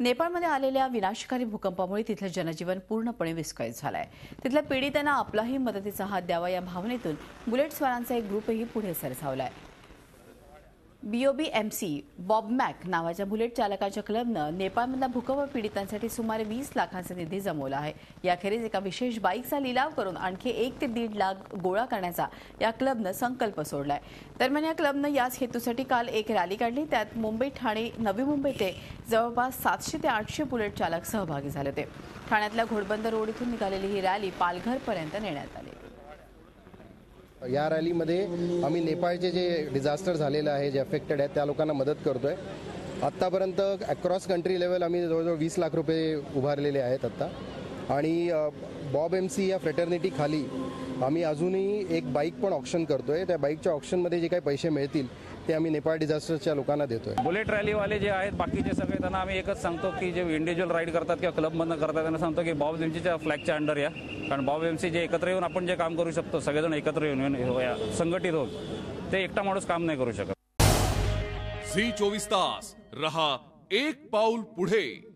नेपाळमध्ये आलेल्या विनाशकारी भूकंपामुळे तिथलं जनजीवन पूर्णपणे विस्कळीत झालंय। तिथल्या पीडितांना आपलाही मदतीचा हात द्यावा या भावनेतून बुलेटस्वारांचा एक ग्रुपही पुढे सरसावलाय। BOBMC बॉबमॅक नावाच्या बुलेट चालकाच्या क्लबनं नेपाळमधल्या भूकंप पीडितांसाठी सुमारे 20 लाखांचा निधी जमवला आहे। याखेरीज एका विशेष बाईकचा लिलाव करून आणखी 1 ते 1.5 लाख गोळा करण्याचा या क्लबनं संकल्प सोडलाय। दरम्यान या क्लबनं याच हेतूसाठी काल एक रॅली काढली। त्यात मुंबई, ठाणे, नवी मुंबई ते जवळपास 700 ते 800 बुलेट चालक सहभागी झाले होते। ठाण्यातल्या घोडबंदर रोड इथून निघालेली ही रॅली पालघरपर्यंत नेण्यात आली। या रॅलीमध्ये आम्ही नेपाळचे जे डिझास्टर झालेलं आहे, जे अफेक्टेड आहेत त्या लोकांना मदत करतोय। आत्तापर्यंत अक्रॉस कंट्री लेवल आम्ही जवळजवळ 20 लाख रुपये उभारलेले आहेत आत्ता। आणि BOBMC या फ्रेटर्निटी खाली आम्ही अजूनही एक बाईक पण ऑक्शन करतोय। त्या बाईकच्या ऑक्शनमध्ये जे काही पैसे मिळतील ते आम्ही नेपाळ डिझास्टरच्या लोकांना देतोय। बुलेट रॅलीवाले जे आहेत बाकीचे सगळे त्यांना आम्ही एकच सांगतो की जे इंडिव्हिज्युअल राईड करतात किंवा क्लबमधनं करतात त्यांना सांगतो की BOBMCच्या फ्लॅगच्या अंडर या, कारण BOBMC जे एकत्र येऊन आपण जे काम करू शकतो, सगळेजण एकत्र येऊन संघटित होत, ते एकटा माणूस काम नाही करू शकत। झी 24 तास रहा एक पाऊल पुढे।